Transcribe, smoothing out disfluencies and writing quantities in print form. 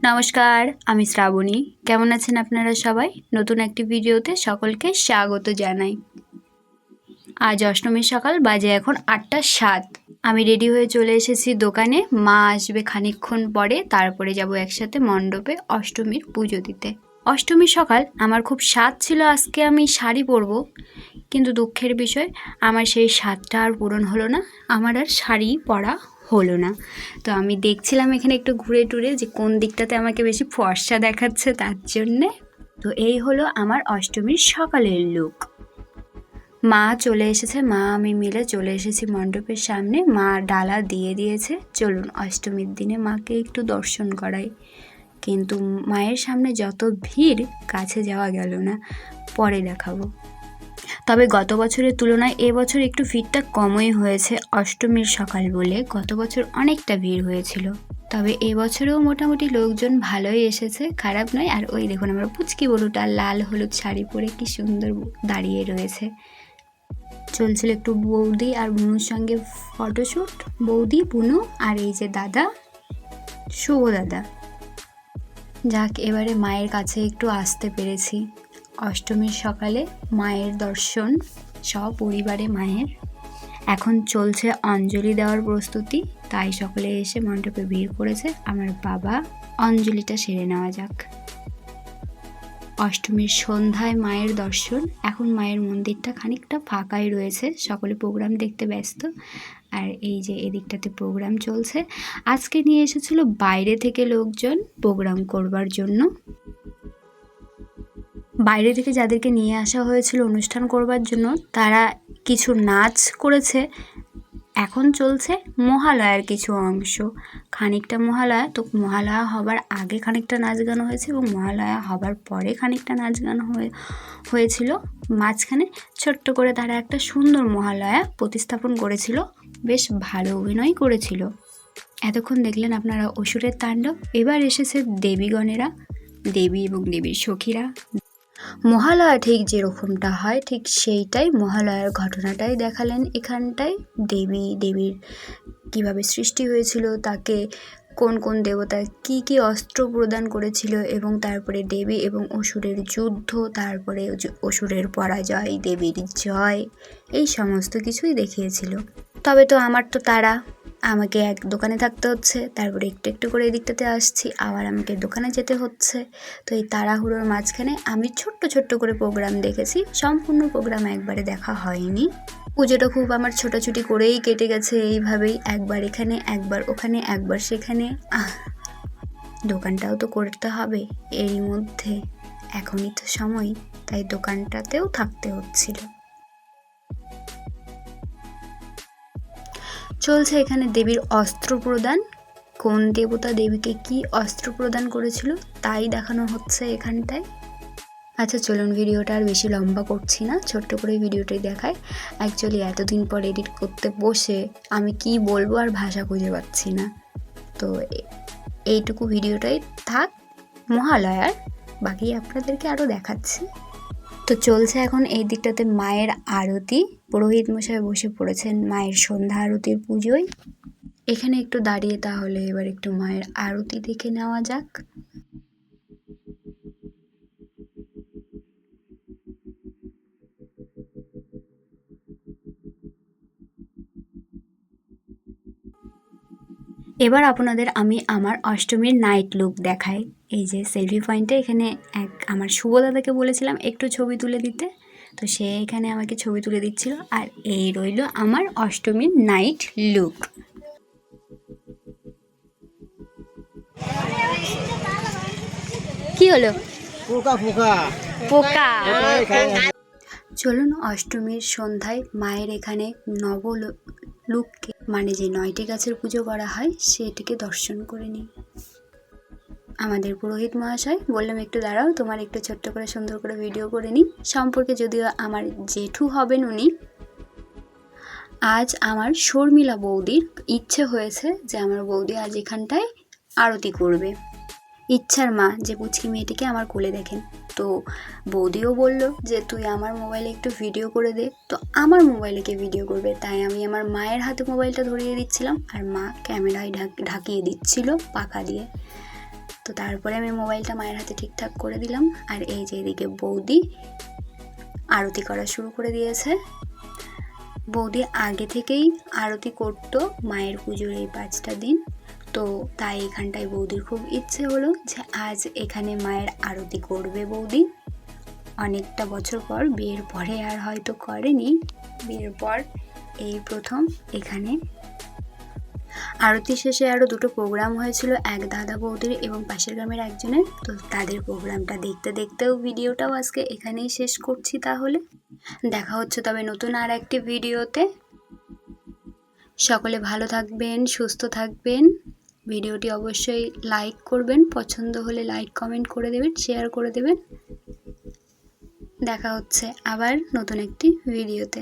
নমস্কার, আমি শ্রাবণী। কেমন আছেন আপনারা সবাই? নতুন একটি ভিডিওতে সকলকে স্বাগত জানাই। আজ অষ্টমীর সকাল, বাজে এখন 8:07। আমি রেডি হয়ে চলে এসেছি দোকানে। মা আসবে খানিকক্ষণ পরে, তারপরে যাব একসাথে মণ্ডপে অষ্টমীর পুজো দিতে। অষ্টমীর সকাল আমার খুব স্বাদ ছিল আজকে আমি শাড়ি পরবো, কিন্তু দুঃখের বিষয় আমার সেই স্বাদটা আর পূরণ হলো না। আমার আর শাড়ি পরা হলো না। তো আমি দেখছিলাম এখানে একটু ঘুরে টুরে যে কোন দিকটাতে আমাকে বেশি ফর্সা দেখাচ্ছে, তার জন্যে। তো এই হলো আমার অষ্টমীর সকালের লুক। মা চলে এসেছে, মা আমি মিলে চলে এসেছি মণ্ডপের সামনে। মা ডালা দিয়ে দিয়েছে। চলুন অষ্টমীর দিনে মাকে একটু দর্শন করাই। কিন্তু মায়ের সামনে যত ভিড়, কাছে যাওয়া গেল না। পরে দেখাবো। তবে গত বছরের তুলনায় এবছর একটু ভিড়টা কমই হয়েছে অষ্টমীর সকাল বলে। গত বছর অনেকটা ভিড় হয়েছিল, তবে এবছরেও মোটামুটি লোকজন ভালোই এসেছে, খারাপ নয়। আর ওই দেখুন আমার পুচকি বলুটা লাল হলুদ শাড়ি পরে কি সুন্দর দাঁড়িয়ে রয়েছে। চলছিল একটু বৌদি আর বুনুর সঙ্গে ফটোশ্যুট। বৌদি, বুনু আর এই যে দাদা, শুভ দাদা। যাক, এবারে মায়ের কাছে একটু আসতে পেরেছি। অষ্টমীর সকালে মায়ের দর্শন সপরিবারে মায়ের। এখন চলছে অঞ্জলি দেওয়ার প্রস্তুতি, তাই সকলে এসে মণ্ডপে ভিড় করেছে। আমার বাবা, অঞ্জলিটা সেরে নেওয়া যাক। অষ্টমীর সন্ধ্যায় মায়ের দর্শন। এখন মায়ের মন্দিরটা খানিকটা ফাঁকাই রয়েছে, সকলে প্রোগ্রাম দেখতে ব্যস্ত। আর এই যে এদিকটাতে প্রোগ্রাম চলছে। আজকে নিয়ে এসেছিল বাইরে থেকে লোকজন প্রোগ্রাম করবার জন্য। বাইরে থেকে যাদেরকে নিয়ে আসা হয়েছিল অনুষ্ঠান করবার জন্য, তারা কিছু নাচ করেছে। এখন চলছে মহালয়ার কিছু অংশ। খানিকটা মহালয়া, তো মহালয়া হবার আগে খানিকটা নাচ গান হয়েছে এবং মহালয়া হবার পরে খানিকটা নাচ গান হয়েছিল। মাঝখানে ছোট্ট করে তারা একটা সুন্দর মহালয়া প্রতিস্থাপন করেছিল। বেশ ভালো অভিনয় করেছিল। এতক্ষণ দেখলেন আপনারা অসুরের তাণ্ডব। এবার এসেছে দেবীগণেরা, দেবী এবং দেবীর সখীরা। মহালয়া ঠিক যেরকমটা হয় ঠিক সেইটাই মহালয়ার ঘটনাটাই দেখালেন এখানটায়। দেবীর কিভাবে সৃষ্টি হয়েছিল, তাকে কোন কোন দেবতা কি কি অস্ত্র প্রদান করেছিল, এবং তারপরে দেবী এবং অসুরের যুদ্ধ, তারপরে অসুরের পরাজয়, দেবীর জয়, এই সমস্ত কিছুই দেখিয়েছিল। তবে তো আমার তো তারা, আমাকে এক দোকানে থাকতে হচ্ছে, তারপরে একটু একটু করে এদিকটাতে আসছি, আবার আমাকে দোকানে যেতে হচ্ছে। তো এই তাড়াহুড়োর মাঝখানে আমি ছোট্ট ছোট্ট করে প্রোগ্রাম দেখেছি, সম্পূর্ণ প্রোগ্রাম একবারে দেখা হয়নি। পুজোটা খুব আমার ছোটাছুটি করেই কেটে গেছে এইভাবেই, একবার এখানে একবার ওখানে একবার সেখানে। দোকানটাও তো করতে হবে এরই মধ্যে, এখনই তো সময়, তাই দোকানটাতেও থাকতে হচ্ছিল। চলছে এখানে দেবীর অস্ত্র প্রদান। কোন দেবতা দেবীকে কি অস্ত্র প্রদান করেছিল তাই দেখানো হচ্ছে এখানটায়। আচ্ছা চলুন, ভিডিওটা আর বেশি লম্বা করছি না, ছোট্ট করে ভিডিওটাই দেখায়। অ্যাকচুয়ালি এতদিন পর এডিট করতে বসে আমি কি বলবো আর ভাষা খুঁজে পাচ্ছি না। তো এইটুকু ভিডিওটাই থাক মহালয়ার, বাকি আপনাদেরকে আরও দেখাচ্ছি। তো চলছে এখন এই দিকটাতে মায়ের আরতি। পুরোহিত মশাই বসে পড়েছেন মায়ের সন্ধ্যা আরতির পুজোয়। এখানে একটু দাঁড়িয়ে তাহলে এবার একটু মায়ের আরতি দেখে নেওয়া যাক। এবার আপনাদের আমি আমার অষ্টমীর নাইট লুক দেখাই। এই যে সেলফি পয়েন্টে এখানে আমার শুভ দাদাকে বলেছিলাম একটু ছবি তুলে দিতে, তো সে এখানে আমাকে ছবি তুলে দিচ্ছিল। আর এই রইল আমার অষ্টমীর নাইট লুক। কি হলো? পোকা পোকা পোকা। চলুন অষ্টমীর সন্ধ্যায় মায়ের এখানে লুককে, মানে যে 9টি গাছের পুজো করা হয় সেটিকে দর্শন করে নিই। আমাদের পুরোহিত মহাশয় বললাম একটু দাঁড়াও, তোমার একটু ছোট্ট করে সুন্দর করে ভিডিও করে নিই। সম্পর্কে যদিও আমার জেঠু হবেন উনি। আজ আমার শর্মিলা বৌদির ইচ্ছে হয়েছে যে আমার বৌদি আজ এখানটায় আরতি করবে। ইচ্ছার মা যে পুচকি মেয়েটিকে আমার কোলে দেখেন, তো বৌদিও বলল যে তুই আমার মোবাইলে একটু ভিডিও করে দে। তো আমার মোবাইলে কে ভিডিও করবে, তাই আমি আমার মায়ের হাতে মোবাইলটা ধরিয়ে দিচ্ছিলাম আর মা ক্যামেরায় ঢাকিয়ে দিচ্ছিল পাখা দিয়ে। তো তারপরে আমি মোবাইলটা মায়ের হাতে ঠিকঠাক করে দিলাম। আর এই যে এদিকে বৌদি আরতি করা শুরু করে দিয়েছে। বৌদি আগে থেকেই আরতি করতো মায়ের পুজোর এই 5টা দিন। তো তাই এখানটায় বৌদির খুব ইচ্ছে হলো যে আজ এখানে মায়ের আরতি করবে বৌদি। অনেকটা বছর পর, বিয়ের পরে আর হয়তো করেনি, বিয়ের পর এই প্রথম এখানে। আরতি শেষে আরও 2টো প্রোগ্রাম হয়েছিল, এক দাদা বৌদির এবং পাশের গ্রামের একজনের। তো তাদের প্রোগ্রামটা দেখতে দেখতেও ভিডিওটাও আজকে এখানেই শেষ করছি। তাহলে দেখা হচ্ছে তবে নতুন আর একটি ভিডিওতে। সকলে ভালো থাকবেন, সুস্থ থাকবেন। ভিডিওটি অবশ্যই লাইক করবেন, পছন্দ হলে লাইক কমেন্ট করে দেবেন, শেয়ার করে দেবেন। দেখা হচ্ছে আবার নতুন একটি ভিডিওতে।